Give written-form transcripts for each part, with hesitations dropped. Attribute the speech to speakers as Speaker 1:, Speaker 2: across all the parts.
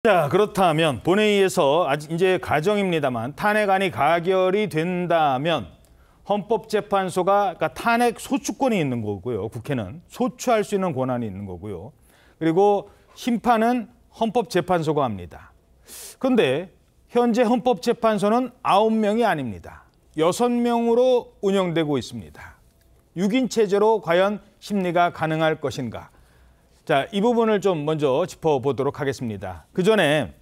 Speaker 1: 자, 그렇다면 본회의에서 아직 이제 가정입니다만 탄핵안이 가결이 된다면 헌법재판소가 그러니까 탄핵 소추권이 있는 거고요. 국회는 소추할 수 있는 권한이 있는 거고요. 그리고 심판은 헌법재판소가 합니다. 그런데 현재 헌법재판소는 9명이 아닙니다. 6명으로 운영되고 있습니다. 6인 체제로 과연 심리가 가능할 것인가? 자, 이 부분을 좀 먼저 짚어보도록 하겠습니다. 그 전에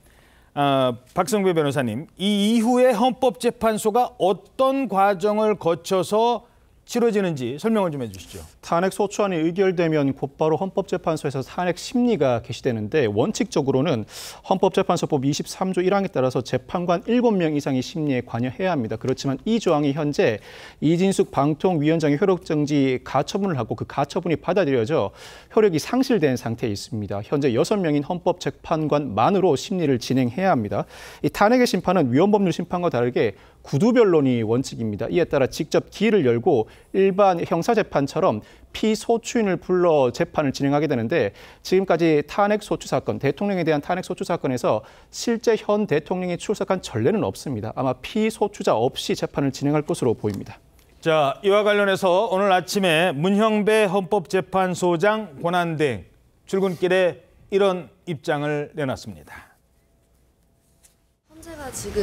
Speaker 1: 박성배 변호사님, 이 이후에 헌법재판소가 어떤 과정을 거쳐서 치러지는지 설명을 좀 해주시죠.
Speaker 2: 탄핵 소추안이 의결되면 곧바로 헌법재판소에서 탄핵 심리가 개시되는데 원칙적으로는 헌법재판소법 23조 1항에 따라서 재판관 7명 이상이 심리에 관여해야 합니다. 그렇지만 이 조항이 현재 이진숙 방통위원장의 효력정지 가처분을 하고 그 가처분이 받아들여져 효력이 상실된 상태에 있습니다. 현재 6명인 헌법재판관만으로 심리를 진행해야 합니다. 이 탄핵의 심판은 위헌법률 심판과 다르게 구두변론이 원칙입니다. 이에 따라 직접 기일을 열고 일반 형사재판처럼 피소추인을 불러 재판을 진행하게 되는데 지금까지 탄핵 소추 사건, 대통령에 대한 탄핵 소추 사건에서 실제 현 대통령이 출석한 전례는 없습니다. 아마 피소추자 없이 재판을 진행할 것으로 보입니다.
Speaker 1: 자, 이와 관련해서 오늘 아침에 문형배 헌법재판소장 권한대행 출근길에 이런 입장을 내놨습니다.
Speaker 3: 현재가 지금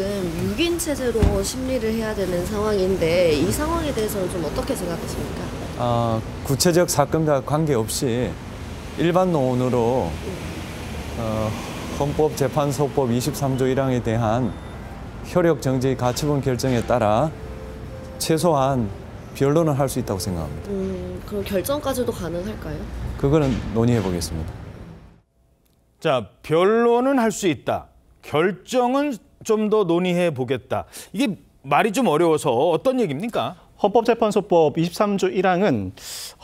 Speaker 3: 6인 체제로 심리를 해야 되는 상황인데 이 상황에 대해서는 좀 어떻게 생각하십니까?
Speaker 4: 구체적 사건과 관계없이 일반 논으로 헌법재판소법 23조 1항에 대한 효력정지 가처분 결정에 따라 최소한 변론을 할 수 있다고 생각합니다.
Speaker 3: 그럼 결정까지도 가능할까요?
Speaker 4: 그거는 논의해 보겠습니다.
Speaker 1: 자, 변론은 할 수 있다. 결정은 좀 더 논의해 보겠다. 이게 말이 좀 어려워서 어떤 얘기입니까?
Speaker 2: 헌법재판소법 23조 1항은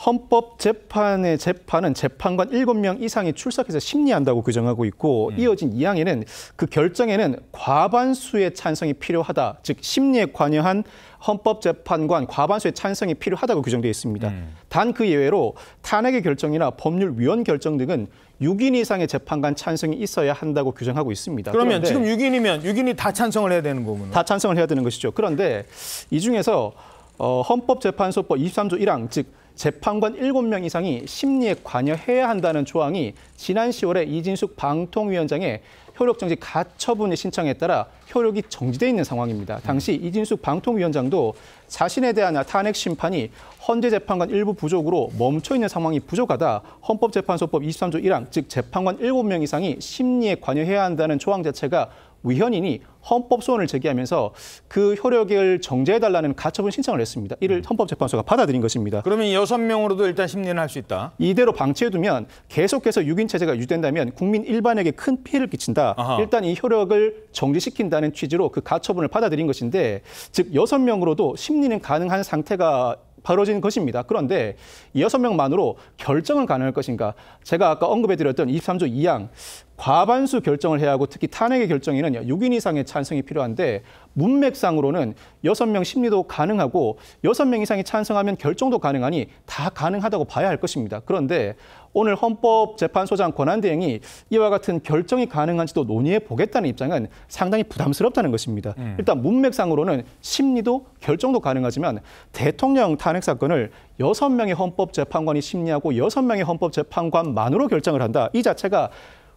Speaker 2: 헌법재판의 재판은 재판관 7명 이상이 출석해서 심리한다고 규정하고 있고 이어진 2항에는 그 결정에는 과반수의 찬성이 필요하다. 즉 심리에 관여한 헌법재판관 과반수의 찬성이 필요하다고 규정되어 있습니다. 단 그 예외로 탄핵의 결정이나 법률 위헌 결정 등은 6인 이상의 재판관 찬성이 있어야 한다고 규정하고 있습니다.
Speaker 1: 그러면 지금 6인이면 6인이 다 찬성을 해야 되는 거군요.
Speaker 2: 다 찬성을 해야 되는 것이죠. 그런데 이 중에서 헌법재판소법 23조 1항, 즉 재판관 7명 이상이 심리에 관여해야 한다는 조항이 지난 10월에 이진숙 방통위원장의 효력정지 가처분의 신청에 따라 효력이 정지돼 있는 상황입니다. 당시 이진숙 방통위원장도 자신에 대한 탄핵 심판이 헌재 재판관 일부 부족으로 멈춰 있는 상황이 부족하다. 헌법재판소법 23조 1항, 즉 재판관 7명 이상이 심리에 관여해야 한다는 조항 자체가 위헌이니 헌법 소원을 제기하면서 그 효력을 정지해달라는 가처분 신청을 했습니다. 이를 헌법재판소가 받아들인 것입니다.
Speaker 1: 그러면 6명으로도 일단 심리는 할 수 있다.
Speaker 2: 이대로 방치해두면 계속해서 6인 체제가 유지된다면 국민 일반에게 큰 피해를 끼친다.
Speaker 1: 아하.
Speaker 2: 일단 이 효력을 정지시킨다는 취지로 그 가처분을 받아들인 것인데 즉 6명으로도 심리는 가능한 상태가 벌어진 것입니다. 그런데 이 6명만으로 결정은 가능할 것인가? 제가 아까 언급해드렸던 23조 2항 과반수 결정을 해야 하고 특히 탄핵의 결정에는 6인 이상의 찬성이 필요한데 문맥상으로는 6명 심리도 가능하고 6명 이상이 찬성하면 결정도 가능하니 다 가능하다고 봐야 할 것입니다. 그런데 오늘 헌법재판소장 권한대행이 이와 같은 결정이 가능한지도 논의해 보겠다는 입장은 상당히 부담스럽다는 것입니다. 일단 문맥상으로는 심리도 결정도 가능하지만 대통령 탄핵 사건을 6명의 헌법재판관이 심리하고 6명의 헌법재판관만으로 결정을 한다. 이 자체가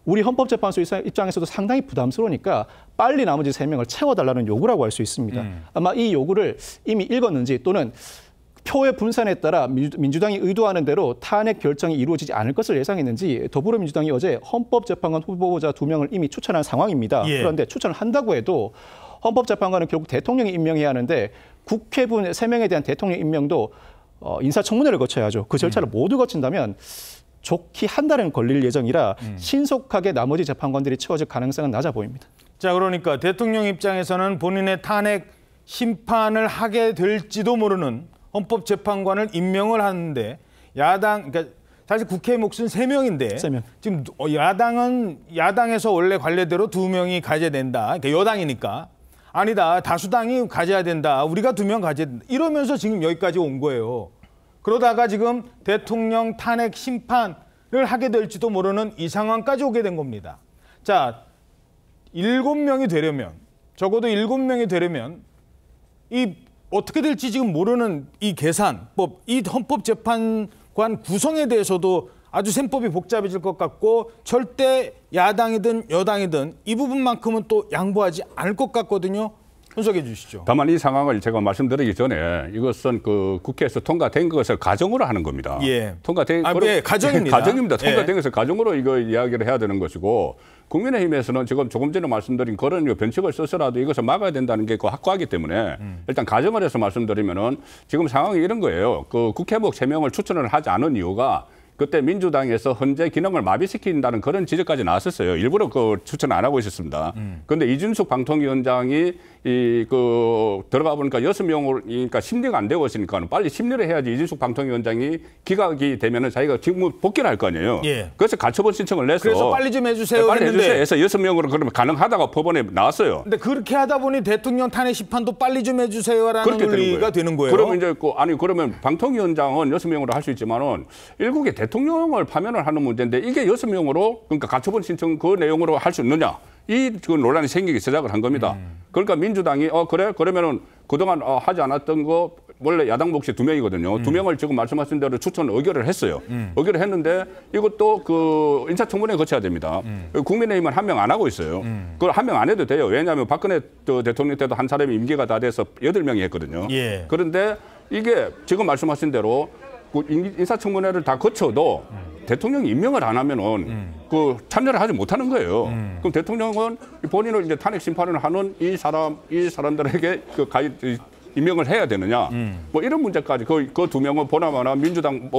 Speaker 2: 우리 헌법재판소 입장에서도 상당히 부담스러우니까 빨리 나머지 3명을 채워달라는 요구라고 할 수 있습니다. 아마 이 요구를 이미 읽었는지 또는 표의 분산에 따라 민주당이 의도하는 대로 탄핵 결정이 이루어지지 않을 것을 예상했는지 더불어민주당이 어제 헌법재판관 후보자 2명을 이미 추천한 상황입니다.
Speaker 1: 예.
Speaker 2: 그런데 추천을 한다고 해도 헌법재판관은 결국 대통령이 임명해야 하는데 국회분 3명에 대한 대통령 임명도 인사청문회를 거쳐야 하죠. 그 절차를 모두 거친다면 좋기 한 달은 걸릴 예정이라 신속하게 나머지 재판관들이 채워질 가능성은 낮아 보입니다.
Speaker 1: 자, 그러니까 대통령 입장에서는 본인의 탄핵 심판을 하게 될지도 모르는 헌법재판관을 임명을 하는데 그러니까 사실 국회 몫은 3명인데
Speaker 2: 3명.
Speaker 1: 지금 야당에서 원래 관례대로 2명이 가져야 된다. 그러니까 여당이니까. 아니다. 다수당이 가져야 된다. 우리가 2명 가져야 된다. 이러면서 지금 여기까지 온 거예요. 그러다가 지금 대통령 탄핵 심판을 하게 될지도 모르는 이 상황까지 오게 된 겁니다. 자, 7명이 되려면 적어도 7명이 되려면 이 어떻게 될지 지금 모르는 이 계산법, 이 헌법재판관 구성에 대해서도 아주 셈법이 복잡해질 것 같고 절대 야당이든 여당이든 이 부분만큼은 또 양보하지 않을 것 같거든요. 분석해 주시죠.
Speaker 5: 다만 이 상황을 제가 말씀드리기 전에 이것은 그 국회에서 통과된 것을 가정으로 하는 겁니다.
Speaker 1: 예.
Speaker 5: 통과된
Speaker 1: 예, 가정입니다.
Speaker 5: 가정입니다. 통과된
Speaker 1: 예.
Speaker 5: 것을 가정으로 이거 이야기를 해야 되는 것이고 국민의힘에서는 지금 조금 전에 말씀드린 그런 변칙을 써서라도 이것을 막아야 된다는 게 그 확고하기 때문에 일단 가정을 해서 말씀드리면은 지금 상황이 이런 거예요. 그 국회의원 3명을 추천을 하지 않은 이유가 그때 민주당에서 헌재 기능을 마비시킨다는 그런 지적까지 나왔었어요. 일부러 그 추천 안 하고 있었습니다. 그런데 이준숙 방통위원장이 들어가 보니까 6명으로, 그러니까 심리가 안 되고 있으니까 빨리 심리를 해야지 이준숙 방통위원장이 기각이 되면은 자기가 직무 복귀를 할 거 아니에요.
Speaker 1: 예.
Speaker 5: 그래서 가처분 신청을 내서
Speaker 1: 그래서 빨리 좀 해주세요.
Speaker 5: 네, 빨리
Speaker 1: 했는데.
Speaker 5: 해주세요. 해서 6명으로 그러면 가능하다고 법원에 나왔어요.
Speaker 1: 근데 그렇게 하다 보니 대통령 탄핵 심판도 빨리 좀 해주세요라는 논리가 되는 거예요.
Speaker 5: 그러면 이제 그러면 방통위원장은 6명으로 할 수 있지만은 일국의 대통령을 파면을 하는 문제인데 이게 6명으로 그러니까 가처분 신청 그 내용으로 할 수 있느냐 그 논란이 생기기 시작을 한 겁니다. 그러니까 민주당이 그래 그러면은 그동안 하지 않았던 거 원래 야당 몫이 2명이거든요. 2명을 지금 말씀하신 대로 추천 의결을 했어요. 의결을 했는데 이것도 그 인사청문회 거쳐야 됩니다. 국민의힘은 1명 안 하고 있어요. 그걸 1명 안 해도 돼요. 왜냐하면 박근혜 대통령 때도 한 사람이 임기가 다 돼서 8명이 했거든요.
Speaker 1: 예.
Speaker 5: 그런데 이게 지금 말씀하신 대로 인사청문회를 다 거쳐도 대통령이 임명을 안 하면은 그 참여를 하지 못하는 거예요. 그럼 대통령은 본인을 이제 탄핵 심판을 하는 이 사람들에게 임명을 해야 되느냐? 뭐 이런 문제까지 그 2명은 보나마나 민주당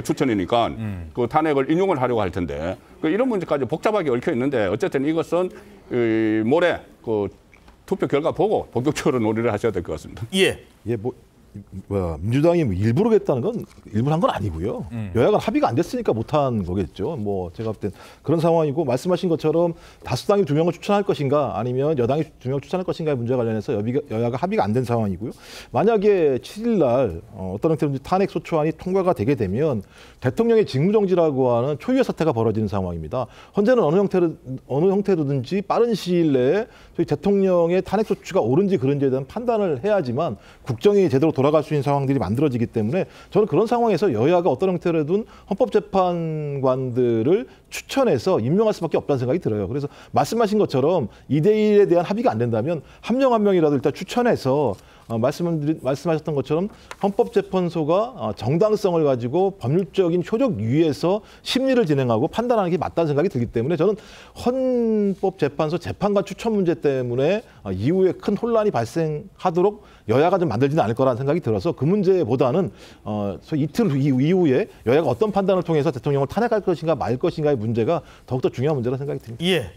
Speaker 5: 추천이니까 그 탄핵을 인용을 하려고 할 텐데 이런 문제까지 복잡하게 얽혀 있는데 어쨌든 이것은 모레 그 투표 결과 보고 본격적으로 논의를 하셔야 될 것 같습니다.
Speaker 1: 예.
Speaker 6: 예, 민주당이 일부러 했다는 건 일부러 한 건 아니고요. 여야가 합의가 안 됐으니까 못한 거겠죠. 뭐 제가 볼 땐 그런 상황이고 말씀하신 것처럼 다수당이 2명을 추천할 것인가 아니면 여당이 2명을 추천할 것인가의 문제와 관련해서 여야가 합의가 안 된 상황이고요. 만약에 7일 날 어떤 형태로든지 탄핵 소추안이 통과가 되게 되면 대통령의 직무정지라고 하는 초유의 사태가 벌어지는 상황입니다. 현재는 어느 형태로든지 빠른 시일 내에 저희 대통령의 탄핵 소추가 옳은지 그른지에 대한 판단을 해야지만 국정이 제대로 돌아갈 수 있는 상황들이 만들어지기 때문에 저는 그런 상황에서 여야가 어떤 형태로든 헌법재판관들을 추천해서 임명할 수밖에 없다는 생각이 들어요. 그래서 말씀하신 것처럼 2대1에 대한 합의가 안 된다면 한 명 한 명이라도 일단 추천해서 말씀하셨던 것처럼 헌법재판소가 정당성을 가지고 법률적인 효력 위에서 심리를 진행하고 판단하는 게 맞다는 생각이 들기 때문에 저는 헌법재판소 재판관 추천 문제 때문에 이후에 큰 혼란이 발생하도록 여야가 좀 만들지는 않을 거라는 생각이 들어서 그 문제보다는 소위 이틀 이후에 여야가 어떤 판단을 통해서 대통령을 탄핵할 것인가 말 것인가의 문제가 더욱더 중요한 문제라는 생각이 듭니다.
Speaker 1: 예.